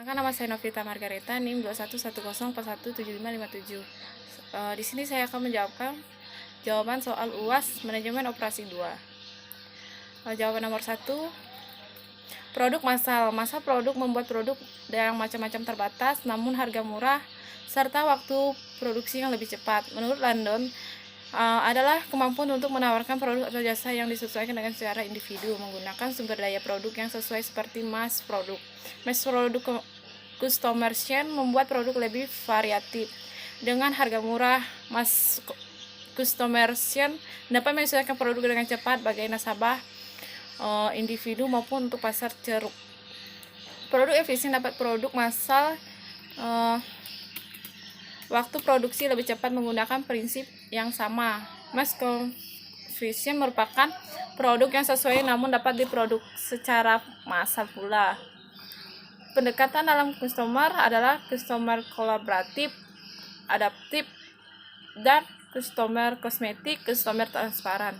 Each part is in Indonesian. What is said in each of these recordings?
Perkenalkan, nama saya Novita Margareta, NIM 2110417557. Di sini saya akan menjawabkan jawaban soal UAS Manajemen Operasi 2. Jawaban nomor 1, produk massal. Massa produk membuat produk yang macam-macam terbatas, namun harga murah, serta waktu produksi yang lebih cepat. Menurut Landon, adalah kemampuan untuk menawarkan produk atau jasa yang disesuaikan dengan selera individu menggunakan sumber daya produk yang sesuai seperti mass produk. Mass produk customization membuat produk lebih variatif dengan harga murah. Mass customization dapat menyesuaikan produk dengan cepat bagi nasabah individu maupun untuk pasar ceruk. Produk efisien dapat produk massal waktu produksi lebih cepat menggunakan prinsip yang sama. Mass conversion merupakan produk yang sesuai namun dapat diproduksi secara massal pula. Pendekatan dalam customer adalah customer kolaboratif, adaptif, dan customer kosmetik, customer transparan.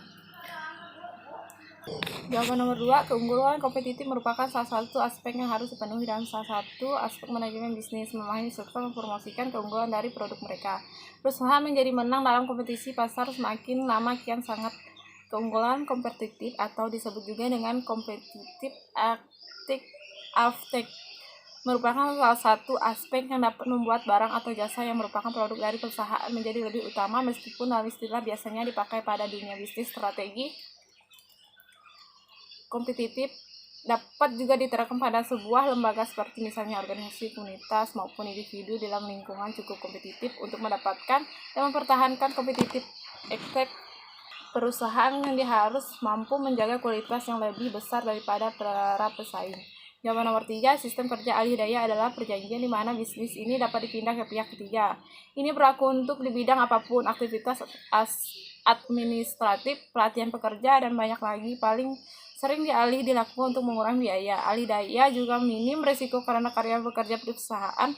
Jawaban nomor 2, keunggulan kompetitif merupakan salah satu aspek yang harus dipenuhi dalam salah satu aspek manajemen bisnis, memahami serta mempromosikan keunggulan dari produk mereka. Perusahaan menjadi menang dalam kompetisi pasar semakin lama kian sangat. Keunggulan kompetitif atau disebut juga dengan competitive advantage merupakan salah satu aspek yang dapat membuat barang atau jasa yang merupakan produk dari perusahaan menjadi lebih utama, meskipun dalam istilah biasanya dipakai pada dunia bisnis. Strategi kompetitif dapat juga diterapkan pada sebuah lembaga seperti misalnya organisasi, komunitas, maupun individu dalam lingkungan cukup kompetitif untuk mendapatkan dan mempertahankan kompetitif efek. Perusahaan yang harus mampu menjaga kualitas yang lebih besar daripada para pesaing. Jawaban nomor 3, sistem kerja alih daya adalah perjanjian di mana bisnis ini dapat dipindah ke pihak ketiga. Ini berlaku untuk di bidang apapun, aktivitas administratif, pelatihan pekerja, dan banyak lagi. Paling sering dilakukan untuk mengurangi biaya. Alih daya juga minim risiko karena karyawan bekerja di perusahaan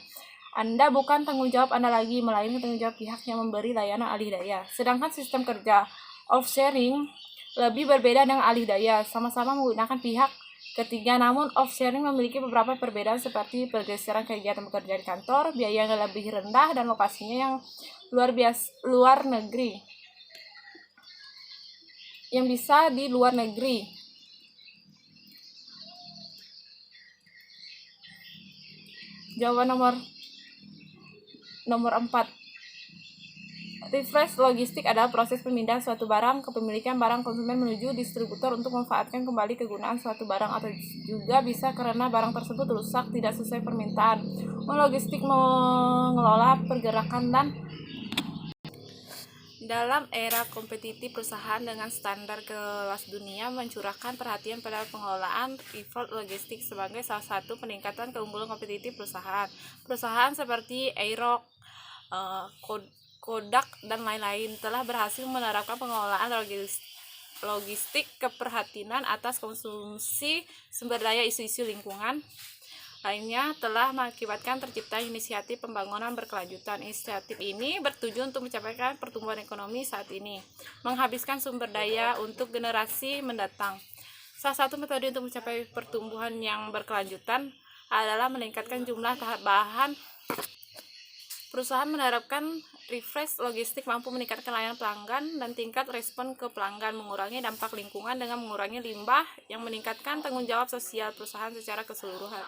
Anda bukan tanggung jawab Anda lagi, melainkan tanggung jawab pihak yang memberi layanan alih daya. Sedangkan sistem kerja offshoring lebih berbeda dengan alih daya, sama-sama menggunakan pihak ketiga, namun offshoring memiliki beberapa perbedaan seperti pergeseran kegiatan bekerja di kantor, biaya yang lebih rendah, dan lokasinya yang luar negeri. Yang bisa di luar negeri. Jawaban nomor 4. Refresh logistik adalah proses pemindahan suatu barang kepemilikan barang konsumen menuju distributor untuk memanfaatkan kembali kegunaan suatu barang, atau juga bisa karena barang tersebut rusak tidak sesuai permintaan. Logistik mengelola pergerakan dan dalam era kompetitif, perusahaan dengan standar kelas dunia mencurahkan perhatian pada pengelolaan effort logistik sebagai salah satu peningkatan keunggulan kompetitif perusahaan. Perusahaan seperti Aerox, Kodak, dan lain-lain telah berhasil menerapkan pengelolaan logistik keprihatinan atas konsumsi sumber daya. Isu-isu lingkungan lainnya telah mengakibatkan tercipta inisiatif pembangunan berkelanjutan. Inisiatif ini bertujuan untuk mencapai pertumbuhan ekonomi saat ini, menghabiskan sumber daya untuk generasi mendatang. Salah satu metode untuk mencapai pertumbuhan yang berkelanjutan adalah meningkatkan jumlah bahan. Perusahaan menerapkan refresh logistik mampu meningkatkan layanan pelanggan dan tingkat respon ke pelanggan, mengurangi dampak lingkungan dengan mengurangi limbah, yang meningkatkan tanggung jawab sosial perusahaan secara keseluruhan.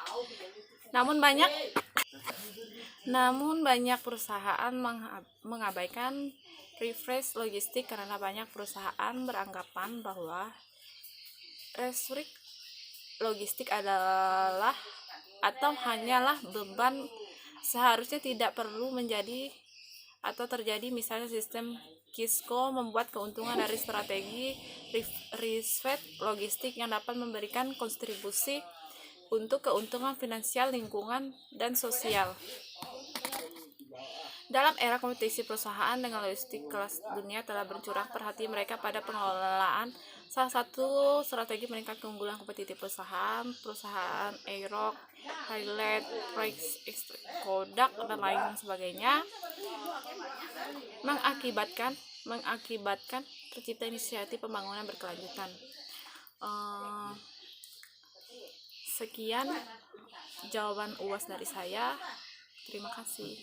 Namun banyak perusahaan mengabaikan refresh logistik karena banyak perusahaan beranggapan bahwa refresh logistik adalah atau hanyalah beban, seharusnya tidak perlu menjadi atau terjadi. Misalnya sistem Kisco membuat keuntungan dari strategi refresh logistik yang dapat memberikan kontribusi untuk keuntungan finansial, lingkungan, dan sosial. Dalam era kompetisi, perusahaan dengan logistik kelas dunia telah mencurahkan perhatian mereka pada pengelolaan. Salah satu strategi meningkat keunggulan kompetitif perusahaan Aerox, Highlight, Kodak, dan lain sebagainya mengakibatkan tercipta inisiatif pembangunan berkelanjutan. Sekian jawaban UAS dari saya. Terima kasih.